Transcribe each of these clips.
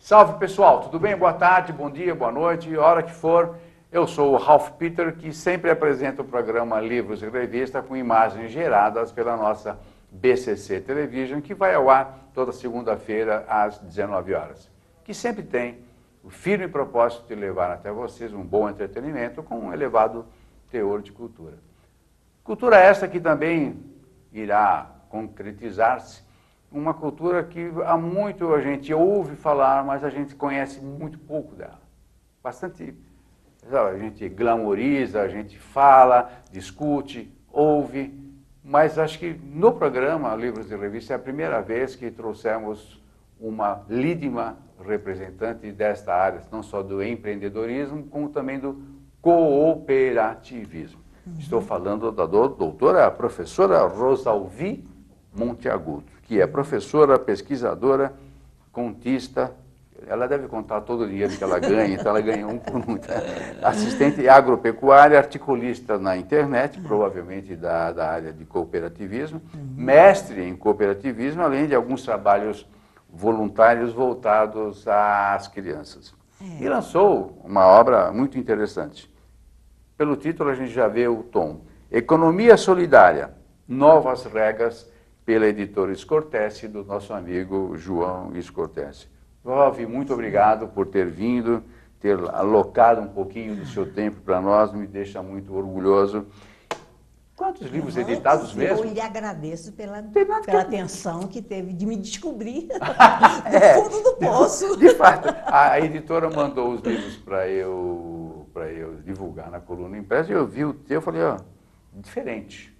Salve pessoal, tudo bem? Boa tarde, bom dia, boa noite, hora que for. Eu sou o Ralph Peter, que sempre apresenta o programa Livros e Revista com imagens geradas pela nossa BCC Television, que vai ao ar toda segunda-feira às 19 horas. Que sempre tem o firme propósito de levar até vocês um bom entretenimento com um elevado teor de cultura. Cultura esta que também irá concretizar-se, uma cultura que há muito a gente ouve falar, mas a gente conhece muito pouco dela. Bastante, a gente glamoriza, a gente fala, discute, ouve, mas acho que no programa Livros e Revista é a primeira vez que trouxemos uma lídima representante desta área, não só do empreendedorismo, como também do cooperativismo. Estou falando da doutora professora Rosalvi Monteagudo, que é professora, pesquisadora, contista. Ela deve contar todo o dinheiro que ela ganha, então ela ganha um por um. Assistente agropecuária, articulista na internet, provavelmente da área de cooperativismo, mestre em cooperativismo, além de alguns trabalhos voluntários voltados às crianças. E lançou uma obra muito interessante. Pelo título a gente já vê o tom. Economia Solidária, Novas Regras, pela editora Scortese, do nosso amigo João Scortese. Rov, muito obrigado por ter vindo, ter alocado um pouquinho do seu tempo para nós, me deixa muito orgulhoso. Quantos livros editados mesmo? Eu lhe agradeço pela atenção que teve de me descobrir do fundo do poço. De fato, a editora mandou os livros para eu divulgar na coluna impressa, e eu vi o teu e falei, ó, diferente.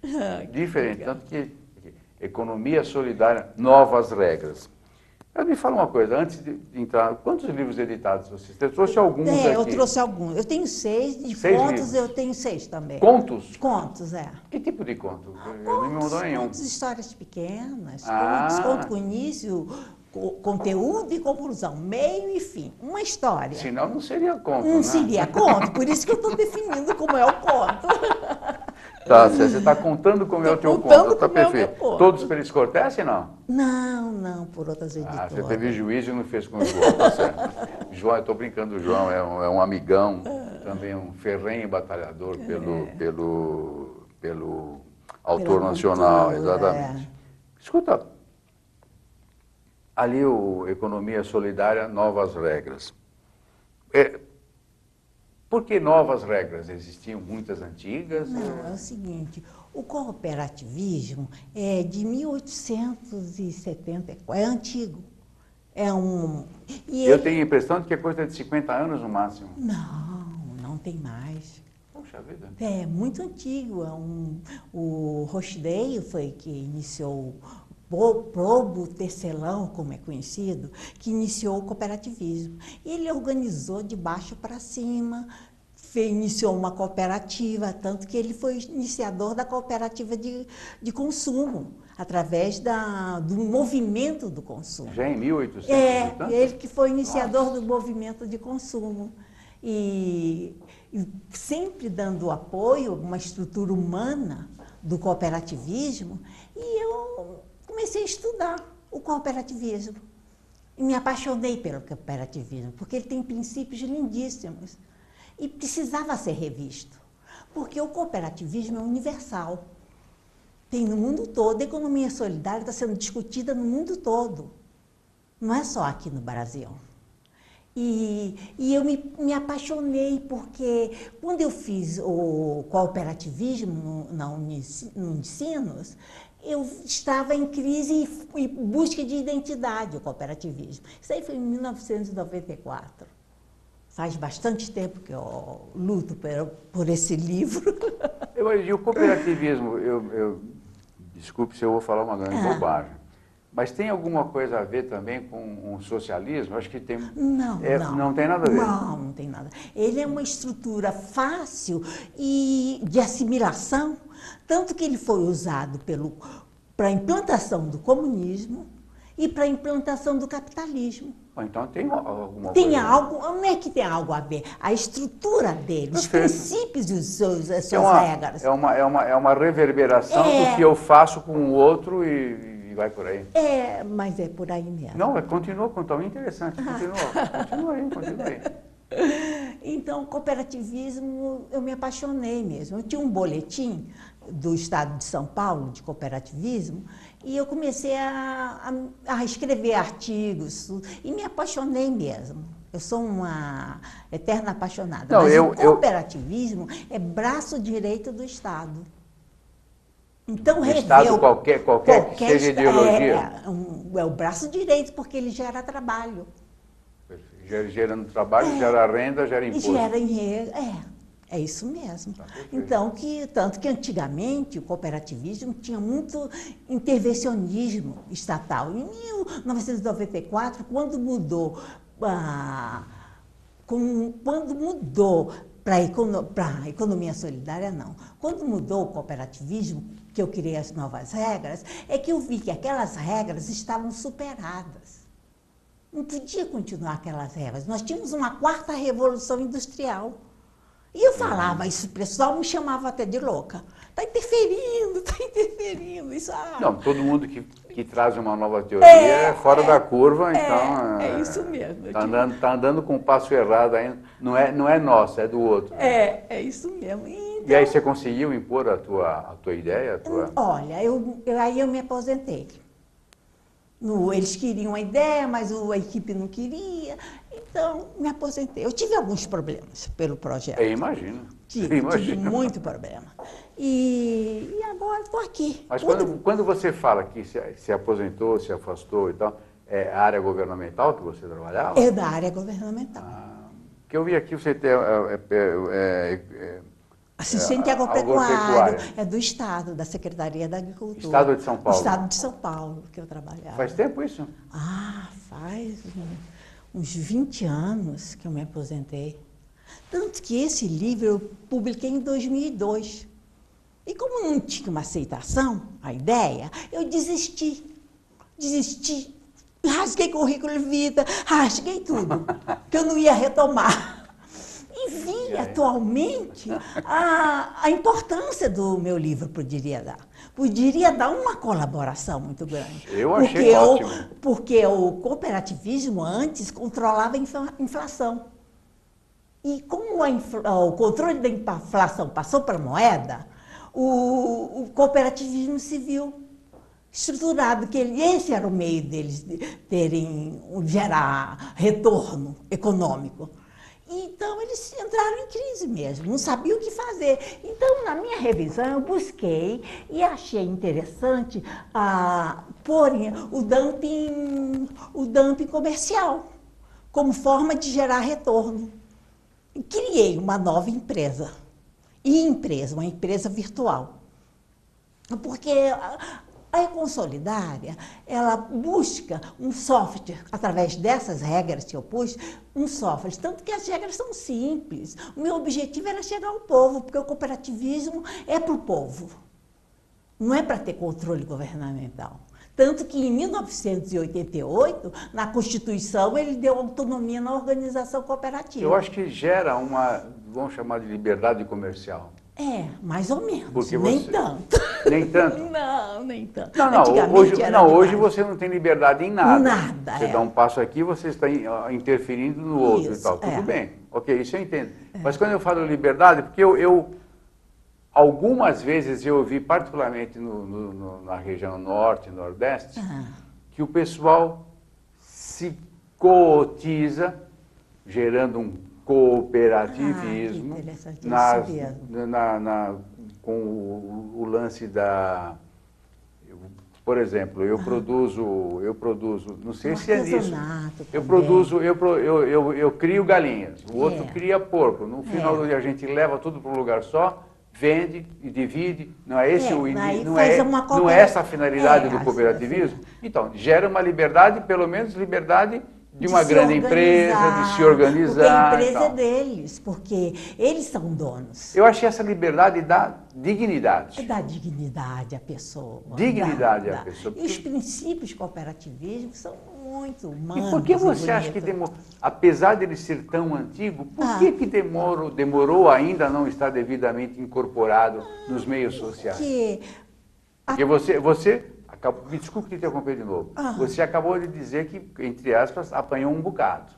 Diferente, tanto que Economia Solidária, Novas Regras. Mas me fala uma coisa, antes de entrar, quantos livros editados você trouxe? Alguns aqui? Eu trouxe alguns. Eu tenho 6, de contos livros. Eu tenho 6 também. Contos? Contos, é. Que tipo de conto? Contos, não me mandou nenhum. Contos, histórias pequenas, conto com início, conteúdo e conclusão, meio e fim. Uma história. Senão não seria conto, Não né? seria conto, por isso que eu estou definindo como é o conto. Tá, você está contando como é o teu conto, está perfeito. Todos pela Scortese, não? Não, por outras editoras. Você teve juízo e não fez com o João, tá certo. João, eu estou brincando, o João é um amigão, também um ferrenho batalhador pelo autor nacional, exatamente. Escuta, ali o Economia Solidária, Novas Regras. Por que novas regras? Existiam muitas antigas? Não, é o seguinte, o cooperativismo é de 1874, é antigo. Eu tenho a impressão de que é coisa de 50 anos no máximo. Não tem mais. Poxa vida. É muito antigo. O Rochdale foi que iniciou Probo Tecelão, como é conhecido, que iniciou o cooperativismo. Ele organizou de baixo para cima, iniciou uma cooperativa, tanto que ele foi iniciador da cooperativa de consumo, através do movimento do consumo. Já em 1800 ele que foi iniciador do movimento de consumo. E sempre dando apoio a uma estrutura humana do cooperativismo, e eu comecei a estudar o cooperativismo. E me apaixonei pelo cooperativismo, porque ele tem princípios lindíssimos. E precisava ser revisto, porque o cooperativismo é universal. Tem no mundo todo, a economia solidária está sendo discutida no mundo todo. Não é só aqui no Brasil. E eu me apaixonei, porque quando eu fiz o cooperativismo no Unicinos, eu estava em crise e busca de identidade, o cooperativismo. Isso aí foi em 1994. Faz bastante tempo que eu luto por esse livro. E o cooperativismo, desculpe se eu vou falar uma grande bobagem, mas tem alguma coisa a ver também com o socialismo? Acho que tem. Não tem nada a ver. Não tem nada. Ele é uma estrutura fácil e de assimilação, tanto que ele foi usado para a implantação do comunismo e para a implantação do capitalismo. Então tem alguma tem coisa... algo, não é que tem algo a ver, a estrutura dele, os princípios e as suas regras. É uma reverberação do que eu faço com o outro e vai por aí. É, mas é por aí mesmo. Não, continua contando, interessante, continua aí. Então, cooperativismo, eu me apaixonei mesmo. Eu tinha um boletim do Estado de São Paulo, de cooperativismo, e eu comecei a escrever artigos, e me apaixonei mesmo. Eu sou uma eterna apaixonada. Não, mas o cooperativismo é braço direito do Estado. Então, rever... Estado qualquer que seja ideologia. É o braço direito, porque ele gera trabalho. Gerando trabalho, gera renda, gera imposto. É isso mesmo. Tá, então, tanto que antigamente o cooperativismo tinha muito intervencionismo estatal. Em 1994, quando mudou para a economia solidária, não. Quando mudou o cooperativismo, que eu criei as novas regras, é que eu vi que aquelas regras estavam superadas. Não podia continuar aquelas regras. Nós tínhamos uma quarta revolução industrial. E eu falava isso, o pessoal me chamava até de louca. Está interferindo. Isso, Não, todo mundo que traz uma nova teoria é fora da curva, então... É isso mesmo. Está andando com o passo errado ainda. Não é nosso, é do outro. É isso mesmo. Então, e aí você conseguiu impor a tua ideia? Olha, aí eu me aposentei. Eles queriam a ideia, mas a equipe não queria, então me aposentei. Eu tive alguns problemas pelo projeto. Eu imagino. Tive muito problema. E agora estou aqui. Mas quando você fala que se aposentou, se afastou e tal, é a área governamental que você trabalhava? É da área governamental. Que eu vi aqui você ter... Assistente agropecuário, é do Estado, da Secretaria da Agricultura. Estado de São Paulo? Estado de São Paulo, que eu trabalhava. Faz tempo isso? Faz uns 20 anos que eu me aposentei. Tanto que esse livro eu publiquei em 2002. E como não tinha uma aceitação, a ideia, eu desisti. Rasguei currículo de vida, rasguei tudo, que eu não ia retomar. E vi atualmente a importância do meu livro poderia dar. Poderia dar uma colaboração muito grande. Eu achei ótimo. Porque o cooperativismo antes controlava a inflação. E como o controle da inflação passou para a moeda, o cooperativismo se viu estruturado, que esse era o meio deles gerar retorno econômico. Então, eles entraram em crise mesmo, não sabiam o que fazer. Então, na minha revisão, eu busquei e achei interessante pôr o dumping comercial como forma de gerar retorno. E criei uma nova empresa, uma empresa virtual. Porque a Econsolidária, ela busca um software, através dessas regras que eu pus, um software. Tanto que as regras são simples. O meu objetivo era chegar ao povo, porque o cooperativismo é para o povo. Não é para ter controle governamental. Tanto que em 1988, na Constituição, ele deu autonomia na organização cooperativa. Eu acho que gera vamos chamar de liberdade comercial. Mais ou menos. Porque nem tanto. Nem tanto? Não, nem tanto. Hoje você não tem liberdade em nada. Nada. Você dá um passo aqui, você está interferindo no outro e tal. Tudo bem. Ok, isso eu entendo. Mas quando eu falo liberdade, porque algumas vezes eu ouvi, particularmente na região norte e nordeste, que o pessoal se cotiza, gerando um cooperativismo com o lance por exemplo, eu produzo, não sei se é nisso, eu crio galinhas, o outro cria porco, no final do dia a gente leva tudo para um lugar só, vende e divide, não é essa a finalidade do cooperativismo? Então, gera uma liberdade, pelo menos liberdade de uma grande empresa, de se organizar. Porque a empresa é deles, porque eles são donos. Eu achei essa liberdade da dignidade. Dá dignidade à pessoa. Dignidade à pessoa. E os princípios cooperativos são muito humanos. E por que você acha que apesar de ele ser tão antigo, por que demorou ainda a não estar devidamente incorporado nos meios sociais? Porque você Me desculpe que te acompanhei de novo. Ah. Você acabou de dizer que, entre aspas, apanhou um bocado.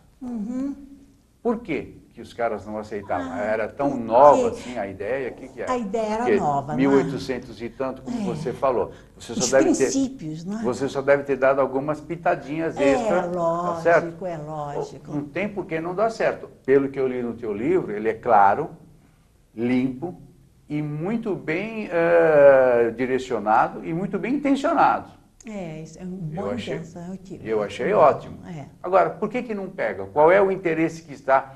Por quê que os caras não aceitavam? Era tão nova assim a ideia? O que era? A ideia era nova, 1800 e tanto, como você falou. Você só Os deve princípios, não é? Você só deve ter dado algumas pitadinhas extras. Lógico, tá certo? é lógico. Não tem por que não dar certo. Pelo que eu li no teu livro, ele é claro, limpo e muito bem direcionado e muito bem intencionado. Isso é uma boa intenção, eu tive. Eu achei ótimo. É. Agora, por que não pega? Qual é o interesse que está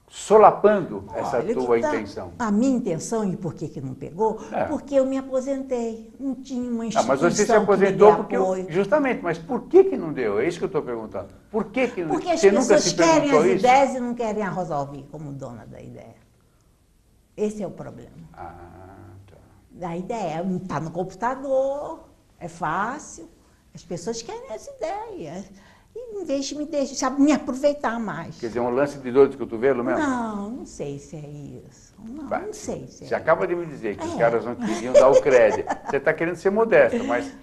solapando essa Olha, tua que tá- intenção? A minha intenção, e por que não pegou? Porque eu me aposentei. Não tinha uma instituição Mas você se que me aposentou dê porque apoio. justamente, mas por que não deu? É isso que eu estou perguntando. Por que não Porque deu? as Você nunca pessoas se querem perguntou as isso? ideias e não querem a Rosalvi como dona da ideia. Esse é o problema. Tá. A ideia está no computador, é fácil, as pessoas querem as ideias. E em vez de me aproveitar mais. Quer dizer, um lance de dor de cotovelo mesmo? Não sei se é isso. Não sei se é Você acaba de me dizer que os caras não queriam dar o crédito. Você está querendo ser modesto, mas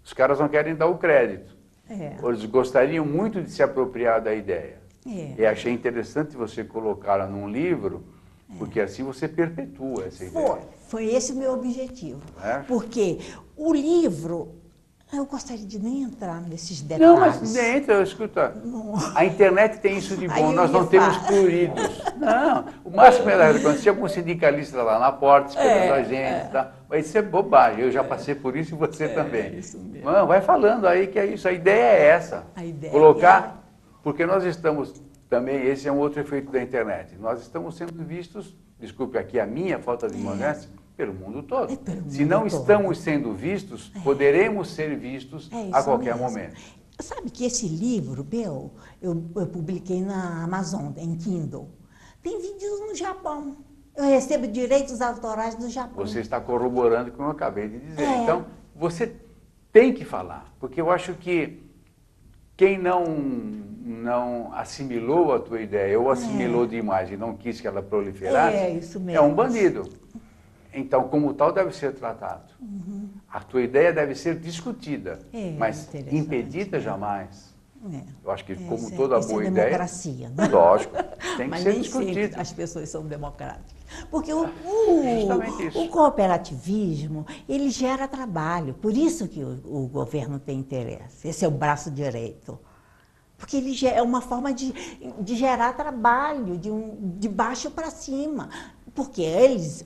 os caras não querem dar o crédito. Eles gostariam muito de se apropriar da ideia. E achei interessante você colocá-la num livro, porque assim você perpetua essa ideia. Foi esse o meu objetivo. É? Porque o livro, eu gostaria de nem entrar nesses detalhes. Não, mas entra, escuta. A internet tem isso de bom, nós não temos pruridos. Não, o máximo era quando tinha algum sindicalista lá na porta esperando a gente. Tá? Mas isso é bobagem, eu já passei por isso e você também. Isso mesmo. Não, vai falando aí que é isso, a ideia é essa. A ideia Colocar, porque nós estamos também, esse é um outro efeito da internet, nós estamos sendo vistos, desculpe aqui a minha falta de modéstia, pelo mundo todo. Se não estamos sendo vistos, poderemos ser vistos a qualquer momento. Sabe que esse livro meu, eu publiquei na Amazon, em Kindle. Tem vídeos no Japão. Eu recebo direitos autorais do Japão. Você está corroborando o que eu acabei de dizer. Então, você tem que falar, porque eu acho que quem não assimilou a tua ideia ou assimilou demais e não quis que ela proliferasse, isso mesmo. é um bandido. Então, como tal, deve ser tratado. A tua ideia deve ser discutida, mas impedida jamais. Eu acho que, como toda boa é ideia, democracia, né? lógico, tem que Mas ser nem discutida. sempre as pessoas são democráticas. Porque Justamente isso. o cooperativismo, ele gera trabalho. Por isso que o governo tem interesse. Esse é o braço direito. Porque ele é uma forma de gerar trabalho, de baixo para cima. Porque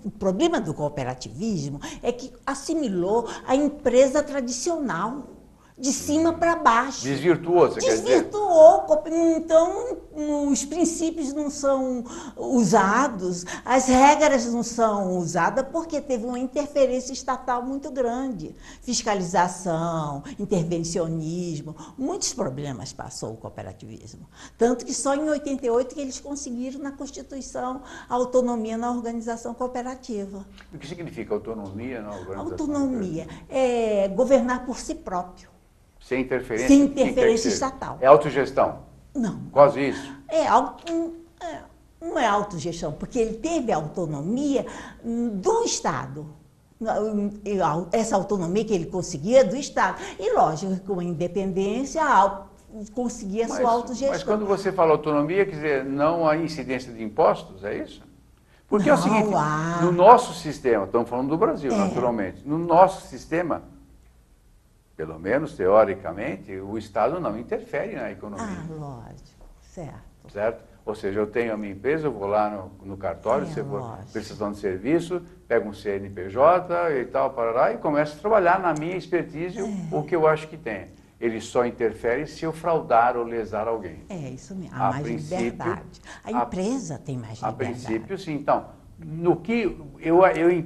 o problema do cooperativismo é que assimilou a empresa tradicional, de cima para baixo. Desvirtuou, você quer dizer? Desvirtuou. Então, os princípios não são usados, as regras não são usadas, porque teve uma interferência estatal muito grande. Fiscalização, intervencionismo, muitos problemas passou o cooperativismo. Tanto que só em 88 que eles conseguiram, na Constituição, a autonomia na organização cooperativa. O que significa autonomia na organização? Autonomia é governar por si próprio. Sem interferência? Sem interferência estatal. É autogestão? Não. Quase isso? Não é autogestão, porque ele teve autonomia do Estado. Essa autonomia que ele conseguia é do Estado. E, lógico, com a independência, conseguia a sua autogestão. Mas quando você fala autonomia, quer dizer, não há incidência de impostos, é isso? Porque é o seguinte, no nosso sistema, estamos falando do Brasil, naturalmente, no nosso sistema, pelo menos teoricamente, o Estado não interfere na economia. Lógico, certo. Certo? Ou seja, eu tenho a minha empresa, eu vou lá no cartório, prestação de serviço, pego um CNPJ e tal, parará, e começo a trabalhar na minha expertise o que eu acho que tem. Ele só interfere se eu fraudar ou lesar alguém. É isso mesmo, há mais liberdade. A empresa tem mais liberdade. A princípio, sim. Então, no que eu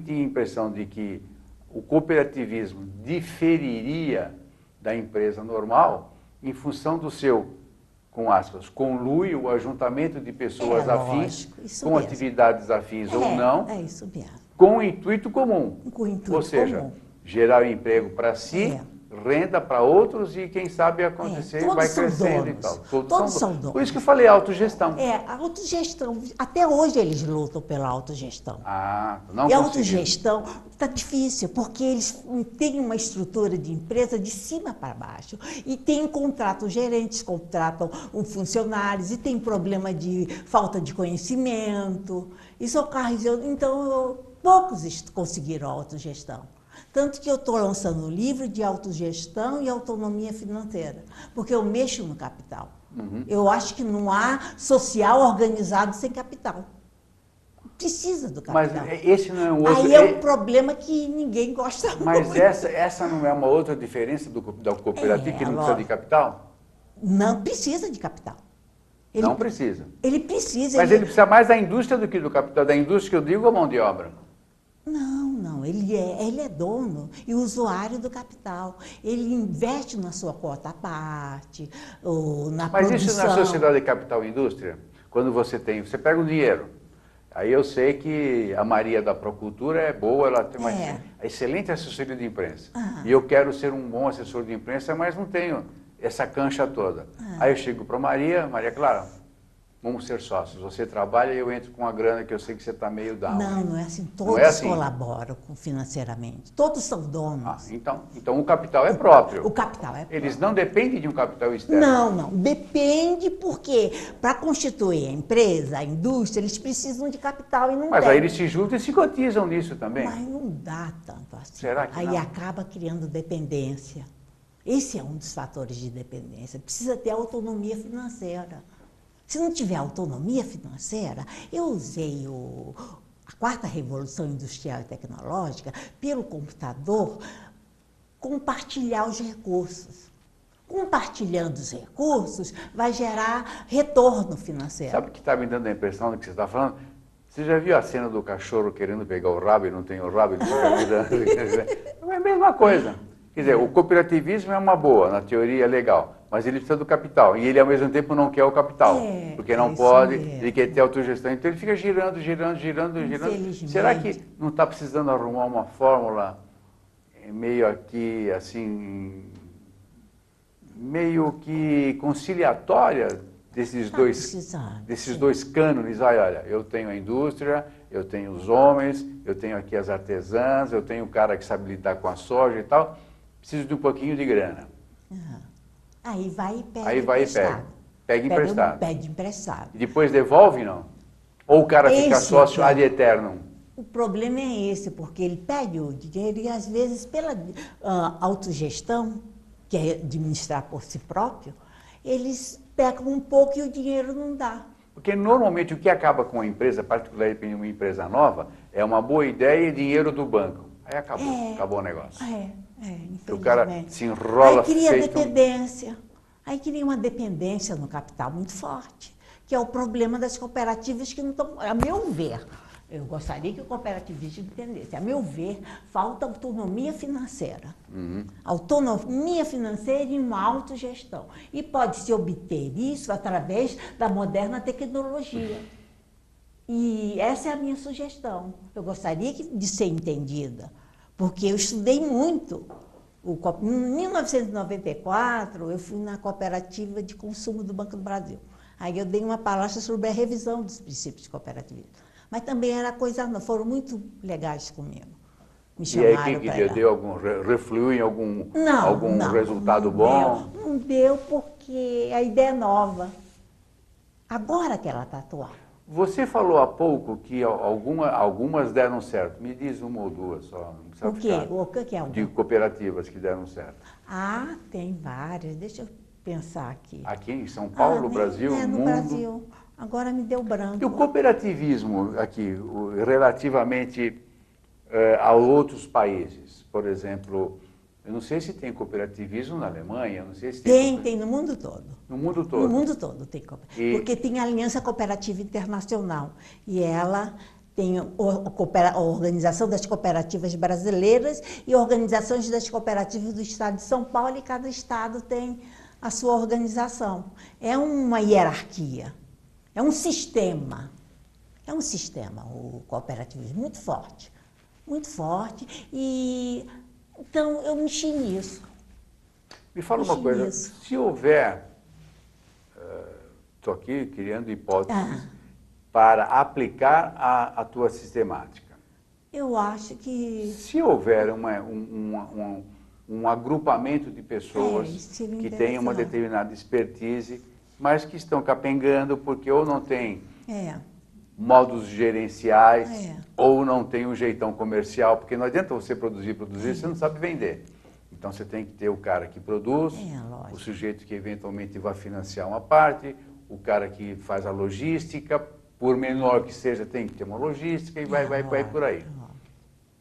tinha a impressão de que o cooperativismo diferiria da empresa normal em função do seu, com aspas, conluio, o ajuntamento de pessoas afins, com atividades afins ou não, é isso mesmo. com o intuito comum. Com o intuito ou seja, comum. gerar emprego para si, renda para outros e quem sabe acontecer e vai crescendo e tal. Todos são donos. Por isso que eu falei autogestão. A autogestão, até hoje eles lutam pela autogestão. Não E a autogestão está difícil, porque eles têm uma estrutura de empresa de cima para baixo. E contratam gerentes, contratam funcionários, e tem problema de falta de conhecimento. Isso ocorre. Então, poucos conseguiram a autogestão. Tanto que eu estou lançando um livro de autogestão e autonomia financeira, porque eu mexo no capital. Eu acho que não há social organizado sem capital. Precisa do capital. Mas esse não é um outro... Aí é um problema que ninguém gosta muito. Mas essa não é uma outra diferença da cooperativa, que não precisa de capital? Não precisa de capital. Não precisa. Ele precisa. Mas ele precisa mais da indústria do que do capital. Da indústria que eu digo, ou mão de obra? Não, ele é dono e usuário do capital. Ele investe na sua cota à parte, ou na produção. Mas isso na sociedade de capital e indústria, quando você pega o dinheiro. Aí eu sei que a Maria da Procultura é boa, ela tem uma excelente assessoria de imprensa. E eu quero ser um bom assessor de imprensa, mas não tenho essa cancha toda. Aí eu chego para Maria Clara, vamos ser sócios. Você trabalha e eu entro com a grana que eu sei que você está meio down. Não é assim. Todos colaboram financeiramente. Todos são donos. Então o capital é próprio. O capital é próprio. Eles não dependem de um capital externo. Não. Depende porque para constituir a empresa, a indústria, eles precisam de capital e não Mas tem. aí eles se juntam e se cotizam nisso também. Mas não dá tanto assim. Será que aí acaba criando dependência. Esse é um dos fatores de dependência. Precisa ter autonomia financeira. Se não tiver autonomia financeira, eu usei a quarta revolução industrial e tecnológica pelo computador compartilhar os recursos. Compartilhando os recursos vai gerar retorno financeiro. Sabe o que está me dando a impressão do que você está falando? Você já viu a cena do cachorro querendo pegar o rabo e não tem o rabo? Ele fica mudando. É a mesma coisa. Quer dizer, o cooperativismo é uma boa, na teoria é legal, mas ele precisa do capital. E ele, ao mesmo tempo, não quer o capital, porque não pode, ele quer ter autogestão. Então, ele fica girando. Será que não está precisando arrumar uma fórmula meio aqui, assim, meio que conciliatória desses dois cânones? Olha, eu tenho a indústria, eu tenho os homens, eu tenho aqui as artesãs, eu tenho o cara que sabe lidar com a soja e tal. Preciso de um pouquinho de grana. Aí vai e pega emprestado. Pega emprestado. Pede emprestado. E depois devolve, não? Ou o cara fica sócio ad eternum? O problema é esse, porque ele pede o dinheiro e, às vezes, pela autogestão, que é administrar por si próprio, eles pegam um pouco e o dinheiro não dá. Porque, normalmente, o que acaba com a empresa, particularmente uma empresa nova, é uma boa ideia e dinheiro do banco. Aí acabou o negócio. Infelizmente. O cara se enrola. Aí cria dependência. Aí cria uma dependência no capital muito forte, que é o problema das cooperativas que não estão, a meu ver, eu gostaria que o cooperativismo entendesse, a meu ver, falta autonomia financeira. Autonomia financeira e uma autogestão. E pode-se obter isso através da moderna tecnologia. E essa é a minha sugestão. Eu gostaria de ser entendida, porque eu estudei muito. Em 1994, eu fui na cooperativa de consumo do Banco do Brasil. Aí eu dei uma palestra sobre a revisão dos princípios de cooperativismo. Mas também era coisa, foram muito legais comigo. Me chamaram. E aí, que deu algum, refluiu em algum resultado bom? Não deu porque a ideia é nova. Agora que ela está atual. Você falou há pouco que algumas deram certo. Me diz uma ou duas só. Não precisa ficar. O que é alguma? De cooperativas que deram certo. Tem várias. Deixa eu pensar aqui. Aqui em São Paulo, Brasil, no mundo? Brasil. Agora me deu branco. E o cooperativismo aqui, relativamente a outros países? Por exemplo, eu não sei se tem cooperativismo na Alemanha, eu não sei se tem no mundo todo. No mundo todo? No mundo todo tem cooperativismo. Porque tem a Aliança Cooperativa Internacional e ela tem a Organização das Cooperativas Brasileiras e organizações das cooperativas do Estado de São Paulo, e cada estado tem a sua organização. É uma hierarquia, é um sistema. O cooperativismo muito forte. E então eu mexi nisso. Me fala uma coisa, se houver, estou aqui criando hipóteses para aplicar a tua sistemática. Eu acho que... Se houver um agrupamento de pessoas que têm uma determinada expertise, mas que estão capengando porque ou não tem modos gerenciais ou não tem um jeitão comercial, porque não adianta você produzir, você não sabe vender. Então você tem que ter o cara que produz, o sujeito que eventualmente vai financiar uma parte, o cara que faz a logística, por menor que seja, tem que ter uma logística e vai por aí.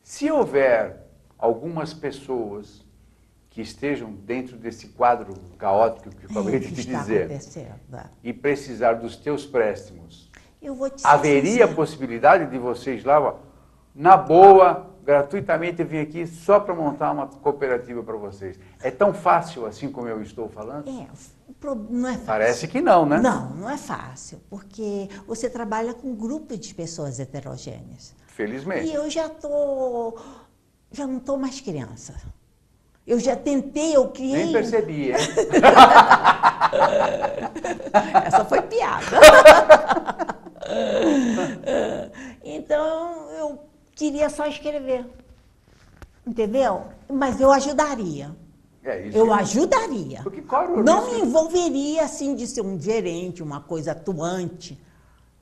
Se houver algumas pessoas que estejam dentro desse quadro caótico que eu acabei de te dizer e precisar dos teus préstimos, haveria a possibilidade de vocês lá, na boa, gratuitamente, eu vim aqui só para montar uma cooperativa para vocês. É tão fácil assim como eu estou falando? Não é fácil. Parece que não, né? Não é fácil, porque você trabalha com um grupo de pessoas heterogêneas. Felizmente. E eu já não estou mais criança. Eu já tentei, eu criei... Nem percebi, hein? Essa foi piada. Então, eu queria só escrever. Entendeu? Mas eu ajudaria. Eu ajudaria. Porque qual não me envolveria assim de ser um gerente, uma coisa atuante.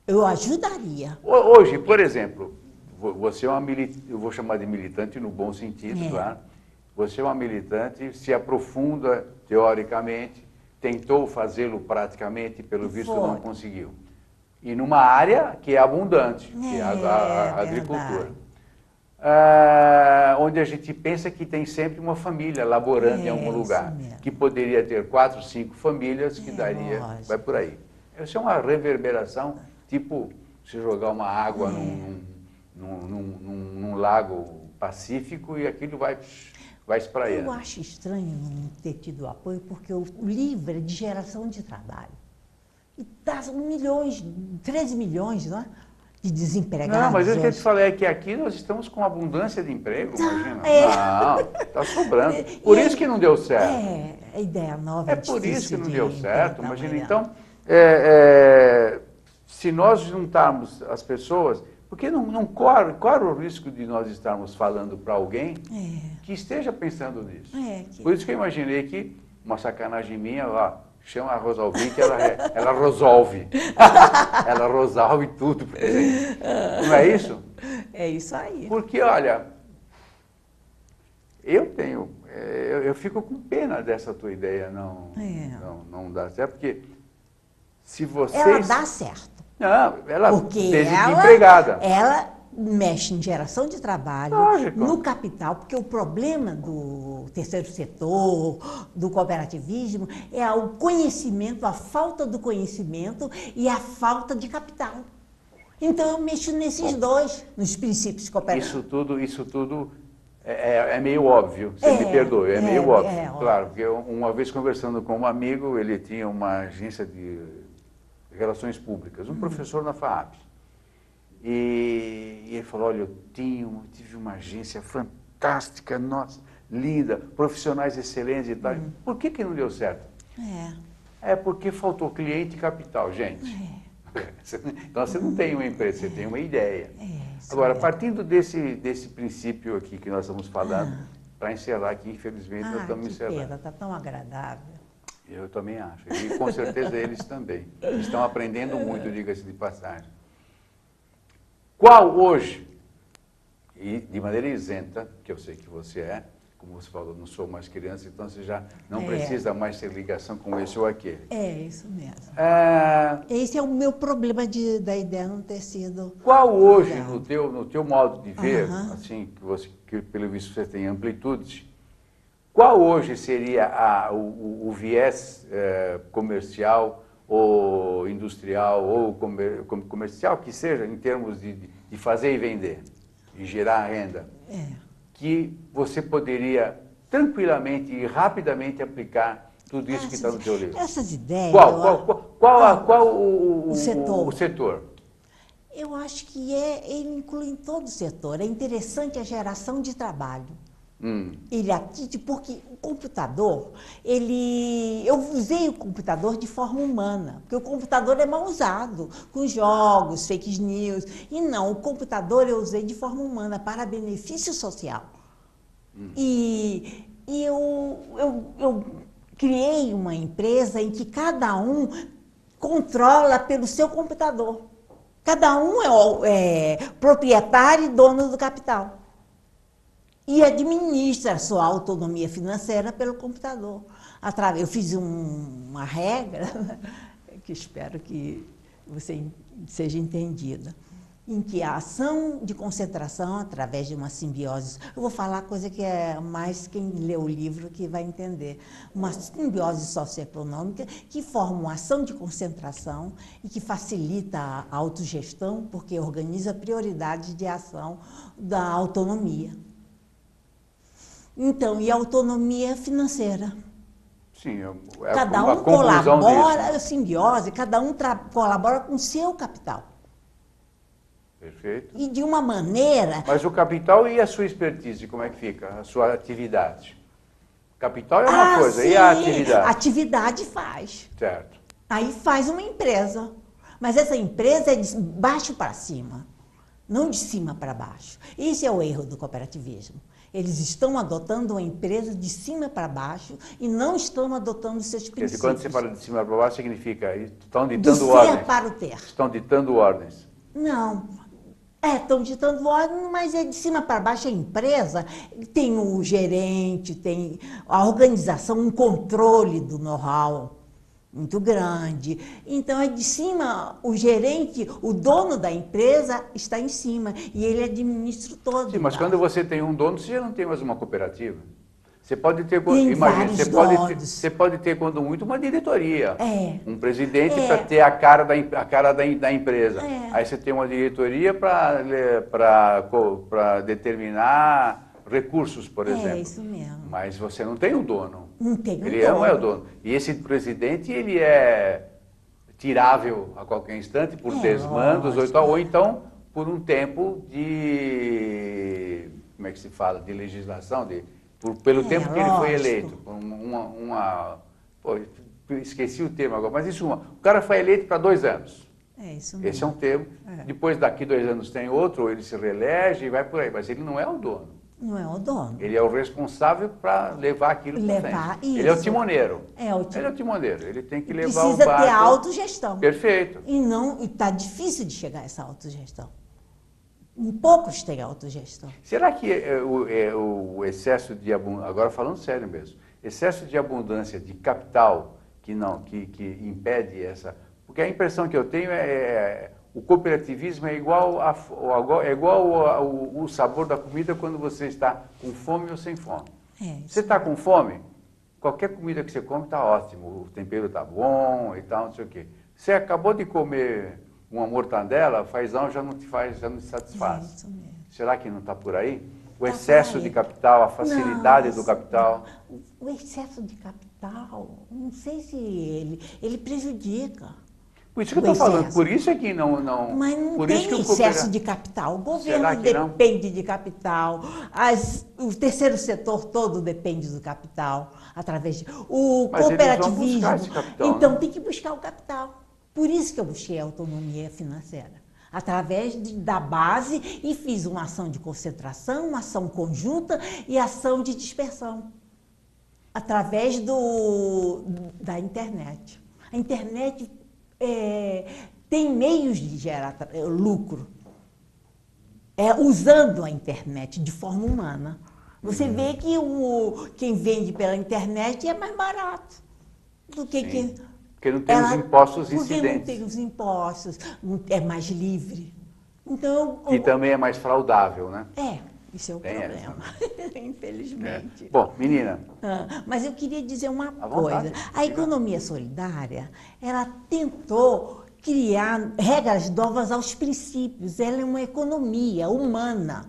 Eu ajudaria. Hoje, por exemplo, você é uma militante, eu vou chamar de militante no bom sentido, claro. Você é uma militante, se aprofunda teoricamente, tentou fazê-lo praticamente, pelo visto não conseguiu. E numa área que é abundante, que é a agricultura. Onde a gente pensa que tem sempre uma família laborando em algum lugar, que poderia ter 4, 5 famílias, que daria, vai por aí. Essa é uma reverberação, tipo se jogar uma água num lago Pacífico e aquilo vai espraiando. Eu acho estranho não ter tido apoio, porque o livro é de geração de trabalho. E dá milhões, 13 milhões, não é? De desempregados. Não, mas o que eu te falei é que aqui nós estamos com abundância de emprego, imagina. Não, está sobrando. Por isso que não deu certo. A ideia nova. É por isso que não deu certo, imagina. Então, se nós juntarmos as pessoas, porque não corre o risco de nós estarmos falando para alguém que esteja pensando nisso. Por isso que eu imaginei que, uma sacanagem minha, chama a Rosalvin que ela resolve. Ela resolve tudo. Não é isso? É isso aí. Porque, olha, eu fico com pena dessa tua ideia não dar certo, porque se vocês... Ela dá certo. Não, ela porque desempregada. Ela mexe em geração de trabalho, no capital, porque o problema do terceiro setor, do cooperativismo, é o conhecimento, a falta do conhecimento e a falta de capital. Então, eu mexo nesses dois, nos princípios cooperativos. Isso tudo é meio óbvio, você me perdoe, é meio óbvio. Claro, porque uma vez conversando com um amigo, ele tinha uma agência de relações públicas, um professor na FAAP. E ele falou, olha, eu tive uma agência fantástica, nossa, linda, profissionais excelentes e tal. Por que não deu certo? É porque faltou cliente e capital, gente. Então você não tem uma empresa, você tem uma ideia. Agora, partindo desse princípio aqui que nós estamos falando, para encerrar aqui, infelizmente, nós estamos encerrando. Está tão agradável. Eu também acho. E com certeza eles também. Estão aprendendo muito, diga-se de passagem. Qual hoje, e de maneira isenta, que eu sei que você é, como você falou, não sou mais criança, então você já não precisa mais ter ligação com esse ou aquele. É isso mesmo. Esse é o meu problema da ideia não ter sido... Qual hoje, no teu modo de ver, assim, que pelo visto você tem amplitude, qual hoje seria o viés comercial ou industrial ou comercial, que seja, em termos de fazer e vender, de gerar renda, que você poderia tranquilamente e rapidamente aplicar tudo isso que está no teu livro? Essas ideias... Qual o setor? Eu acho que ele inclui em todo o setor. É interessante a geração de trabalho. Ele atinge porque o computador, eu usei o computador de forma humana, porque o computador é mal usado, com jogos, fake news. E não, o computador eu usei de forma humana, para benefício social. E eu criei uma empresa em que cada um controla pelo seu computador. Cada um é proprietário e dono do capital. E administra a sua autonomia financeira pelo computador. Eu fiz uma regra, que espero que você seja entendida, em que a ação de concentração, através de uma simbiose, eu vou falar coisa que é mais quem lê o livro que vai entender, uma simbiose socioeconômica que forma uma ação de concentração e que facilita a autogestão, porque organiza prioridades de ação da autonomia. Então, e a autonomia financeira. Sim, cada um colabora, simbiose, cada um colabora com o seu capital. Perfeito. E de uma maneira... Mas o capital e a sua expertise, como é que fica? A sua atividade? Capital é uma coisa, sim, e a atividade? A atividade faz. Certo. Aí faz uma empresa. Mas essa empresa é de baixo para cima, não de cima para baixo. Esse é o erro do cooperativismo. Eles estão adotando uma empresa de cima para baixo e não estão adotando seus princípios. Quando você fala de cima para baixo, significa estão De ditando ser ordens. para o ter. Estão ditando ordens. Não. Estão ditando ordem, mas é de cima para baixo. A empresa tem o gerente, tem a organização, um controle do know-how muito grande. Então, é de cima, o gerente, o dono da empresa está em cima e ele administra todo. Sim, mas quando você tem um dono, você já não tem mais uma cooperativa. Você pode ter, tem imagina, você donos. pode ter, quando muito, uma diretoria. É. Um presidente para ter a cara da empresa. É. Aí você tem uma diretoria para determinar recursos, por exemplo. É isso mesmo. Mas você não tem um dono. Não tem um dono. Ele não é o dono. E esse presidente, ele é tirável a qualquer instante por desmandos ou então por um tempo de, como é que se fala, de legislação, pelo tempo que ele foi eleito. Pô, esqueci o termo agora, mas isso, o cara foi eleito para 2 anos. É isso mesmo. Esse é um termo. Depois, daqui 2 anos tem outro, ou ele se reelege e vai por aí. Mas ele não é o dono. Não é o dono. Ele é o responsável para levar aquilo para frente. Isso. Ele é o timoneiro. Ele é o timoneiro. Ele tem que levar o barco. Precisa ter autogestão. Perfeito. E está difícil de chegar a essa autogestão. Poucos têm autogestão. Será que o excesso de abundância, agora falando sério mesmo, excesso de abundância de capital que impede essa... Porque a impressão que eu tenho o cooperativismo é igual o sabor da comida quando você está com fome ou sem fome. Você está com fome, qualquer comida que você come está ótimo, o tempero está bom e tal, não sei o quê. Você acabou de comer uma mortandela, fazão já não te satisfaz. É isso mesmo. Será que não está por aí? O excesso de capital, a facilidade do capital. O excesso de capital, não sei se ele prejudica. Por isso que eu estou falando, por isso é que não... Mas não por tem isso que excesso de capital. O governo depende de capital, o terceiro setor todo depende do capital, através de... O cooperativismo... Eles vão buscar esse capital, então, né? tem que buscar o capital. Por isso que eu busquei a autonomia financeira. Através da base e fiz uma ação de concentração, uma ação conjunta e ação de dispersão. Através da internet. A internet... tem meios de gerar lucro, usando a internet de forma humana. Você vê que quem vende pela internet é mais barato do que quem... Porque não tem os impostos incidentes. Porque não tem os impostos, é mais livre. Então, e também é mais fraudável, né? Isso é o problema, infelizmente. Bom, menina... mas eu queria dizer uma coisa. Vontade. A economia solidária, ela tentou criar regras novas aos princípios. Ela é uma economia humana.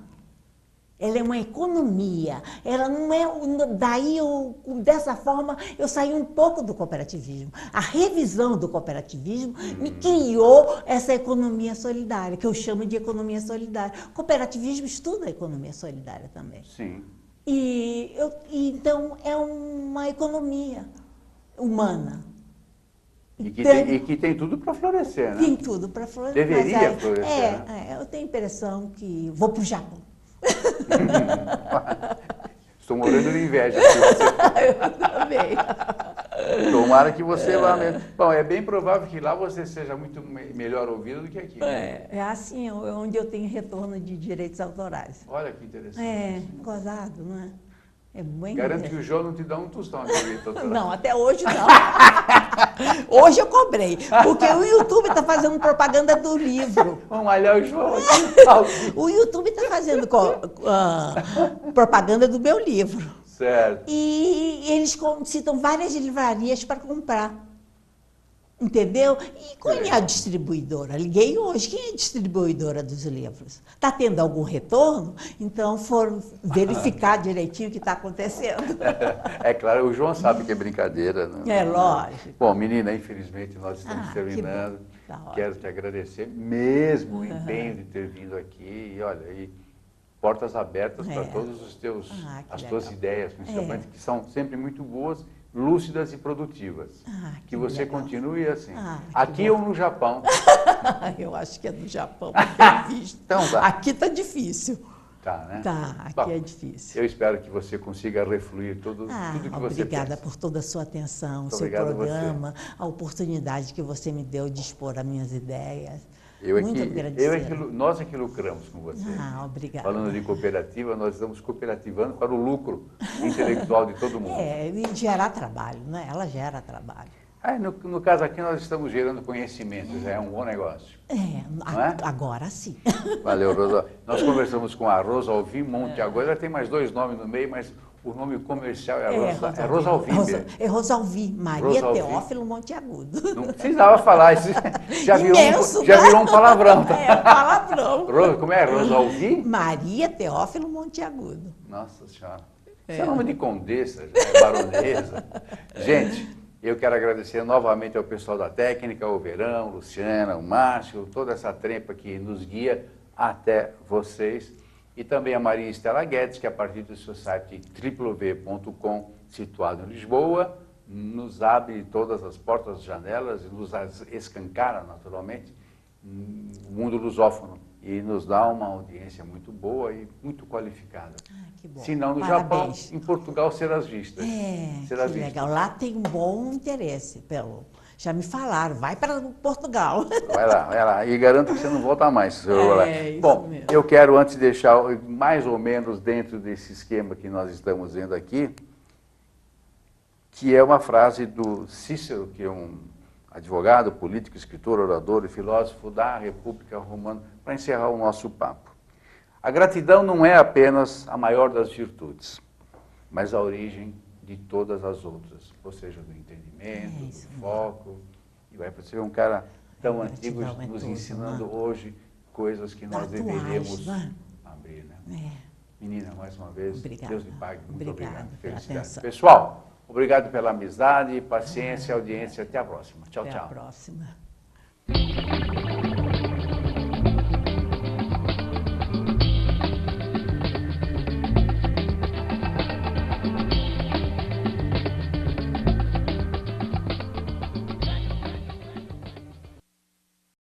Ela é uma economia. Ela não é... dessa forma, eu saí um pouco do cooperativismo. A revisão do cooperativismo me criou essa economia solidária, que eu chamo de economia solidária. O cooperativismo estuda a economia solidária também. Sim. Então, é uma economia humana. E que tem tudo para florescer, né? Tem tudo para florescer. Deveria florescer, né? Eu tenho a impressão que vou para o Japão. Estou morrendo de inveja de você. Eu também. Tomara que você lá mesmo. Bom, é bem provável que lá você seja muito melhor ouvido do que aqui. Né? É assim, onde eu tenho retorno de direitos autorais. Olha que interessante. É, gozado, não é? É bem Garanto que o João não te dá um tostão de direito autoral. Não, até hoje não. Hoje eu cobrei, porque o YouTube está fazendo propaganda do livro. Vamos malhar o João aqui. O YouTube está fazendo propaganda do meu livro. Certo. E eles citam várias livrarias para comprar. Entendeu? E quem é a distribuidora? Liguei hoje. Quem é a distribuidora dos livros? Está tendo algum retorno? Então foram verificar direitinho o que está acontecendo. É claro, o João sabe que é brincadeira. Não, é lógico. Bom, menina, infelizmente nós estamos terminando. Quero te agradecer mesmo o empenho de ter vindo aqui. E olha, aí, portas abertas para todos os as tuas ideias, principalmente, que são sempre muito boas, lúcidas e produtivas. Que você legal. Continue assim. Aqui ou no Japão? Eu acho que é no Japão, porque eu visto. Então, tá. Aqui está difícil. Tá, né? Tá, aqui é difícil. Eu espero que você consiga refluir tudo que você pensa. Obrigada por toda a sua atenção, o seu programa, a oportunidade que você me deu de expor as minhas ideias. Nós é que lucramos com você. Obrigada. Falando de cooperativa, nós estamos cooperativando para o lucro intelectual de todo mundo. E gerar trabalho, né? Ela gera trabalho. No caso aqui, nós estamos gerando conhecimento, já é um bom negócio. Agora sim. Valeu, Rosa. Nós conversamos com a Rosa Alvim Monteagudo. Ela tem mais 2 nomes no meio, mas o nome comercial é Rosa Alvim. É Rosa Alvim, Maria Teófilo Monteagudo. Não precisava falar isso. Já virou um palavrão. Tá? É, palavrão. Como é? Rosa Alvim? Maria Teófilo Monteagudo. Nossa Senhora. Isso é nome de condessa, já é baronesa. Gente, eu quero agradecer novamente ao pessoal da técnica, o Verão, Luciana, o Márcio, toda essa trempa que nos guia até vocês. E também a Maria Estela Guedes, que a partir do seu site www.com, situado em Lisboa, nos abre todas as portas e janelas e nos escancara, naturalmente, o mundo lusófono. E nos dá uma audiência muito boa e muito qualificada. Que bom. Se não no Japão, em Portugal serás vistas. Serás que legal. Lá tem um bom interesse. Já me falaram, vai para Portugal. Vai lá. E garanto que você não volta mais. Bom, mesmo. Eu quero antes deixar mais ou menos dentro desse esquema que nós estamos vendo aqui, que é uma frase do Cícero, que é um advogado, político, escritor, orador e filósofo da República Romana, para encerrar o nosso papo. A gratidão não é apenas a maior das virtudes, mas a origem de todas as outras, ou seja, do entendimento, do foco. E vai ser um cara tão antigo nos ensinando hoje coisas que nós deveríamos abrir. Né? Menina, mais uma vez, obrigada. Deus lhe pague. Muito obrigado. Felicidade. Pessoal, obrigado pela amizade, paciência, audiência. Até a próxima. Tchau, tchau. Até a próxima.